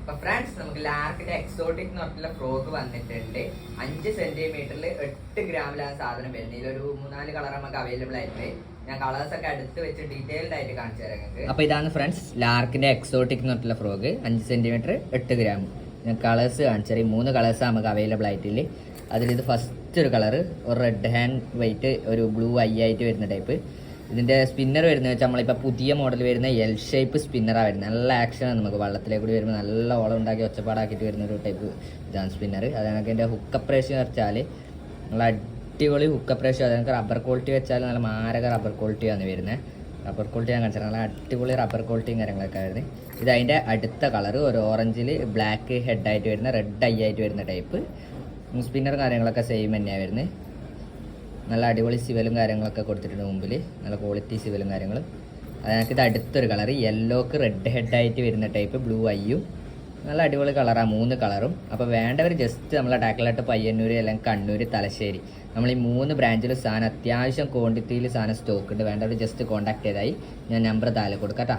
അപ്പൊ ഫ്രണ്ട്സ് നമുക്ക് ലാർക്കിന്റെ എക്സോട്ടിക് എന്ന് പറഞ്ഞിട്ടുള്ള ഫ്രോക്ക് വന്നിട്ടുണ്ട്. 5 സെന്റിമീറ്ററിൽ 8 ഗ്രാമിലാണ് സാധനം വരുന്നത്. ഇതിലൊരു 3-4 കളർ നമുക്ക് അവൈലബിൾ ആയിട്ട് ഞാൻ കളേഴ്സ് ഒക്കെ അടുത്ത് വെച്ച് ഡീറ്റെയിൽഡ് ആയിട്ട് കാണിച്ചു തരാം നിങ്ങൾക്ക്. അപ്പൊ ഇതാണ് ഫ്രണ്ട്സ് ലാർക്കിന്റെ എക്സോട്ടിക് എന്ന് പറഞ്ഞിട്ടുള്ള ഫ്രോക്ക്. 5 centimetre 8 gram. ഞാൻ കളേഴ്സ് കാണിച്ചു തരാം. 3 കളേഴ്സ് നമുക്ക് അവൈലബിൾ ആയിട്ടില്ല. അതിലിത് ഫസ്റ്റ് ഒരു കളർ, ഒരു റെഡ് ഹാൻഡ് വൈറ്റ്, ഒരു ബ്ലൂ ഐ ആയിട്ട് വരുന്ന ടൈപ്പ്. ഇതിൻ്റെ സ്പിന്നർ വരുന്നത് വെച്ചാൽ നമ്മളിപ്പോൾ പുതിയ മോഡൽ വരുന്ന എൽ ഷേപ്പ് സ്പിന്നറാണ് വരുന്നത്. നല്ല ആക്ഷനാണ് നമുക്ക് വെള്ളത്തിലേക്ക് കൂടി വരുമ്പോൾ നല്ല ഓളം ഉണ്ടാക്കി ഒച്ചപ്പാടാക്കിയിട്ട് വരുന്ന ഒരു ടൈപ്പ് ഇതാണ് സ്പിന്നർ. അത് കണക്ക് എൻ്റെ ഹുക്കപ്പ് റേഷ്യോ വെച്ചാൽ നല്ല അടിപൊളി ഹുക്കപ്പ് റേഷ്യോ. അത് കണക്ക് റബ്ബർ ക്വാളിറ്റി വെച്ചാൽ നല്ല മാരക റബ്ബർ ക്വാളിറ്റിയാണ് വരുന്നത്. റബ്ബർ ക്വാളിറ്റി ഞാൻ കാണിച്ചാൽ നല്ല അടിപൊളി റബ്ബർ ക്വാളിറ്റിയും കാര്യങ്ങളൊക്കെ വരുന്നത്. ഇത് അതിൻ്റെ അടുത്ത കളർ ഒരു ഓറഞ്ചിൽ ബ്ലാക്ക് ഹെഡായിട്ട് വരുന്ന റെഡ് ഐ ആയിട്ട് വരുന്ന ടൈപ്പ്. സ്പിന്നർ കാര്യങ്ങളൊക്കെ സെയിം തന്നെയാണ് വരുന്നത്. നല്ല അടിപൊളി സിവലും കാര്യങ്ങളൊക്കെ കൊടുത്തിട്ടുണ്ട് മുമ്പിൽ. നല്ല ക്വാളിറ്റി സിവലും കാര്യങ്ങളും. അതിനകത്ത് ഇത് അടുത്തൊരു കളർ യെല്ലോക്ക് റെഡ് ഹെഡായിട്ട് വരുന്ന ടൈപ്പ് ബ്ലൂ ഐയും. നല്ല അടിപൊളി കളറാണ് 3 കളറും. അപ്പോൾ വേണ്ടവർ ജസ്റ്റ് നമ്മളെ ടാക്കിലാട്ട് പയ്യന്നൂർ അല്ലെങ്കിൽ കണ്ണൂർ തലശ്ശേരി നമ്മൾ ഈ 3 ബ്രാഞ്ചിലും സാധനം അത്യാവശ്യം ക്വാണ്ടിറ്റിയിൽ സാധനം സ്റ്റോക്ക് ഉണ്ട്. വേണ്ടവർ ജസ്റ്റ് കോൺടാക്ട് ചെയ്തായി ഞാൻ നമ്പർ താഴെ കൊടുക്കാം കേട്ടോ.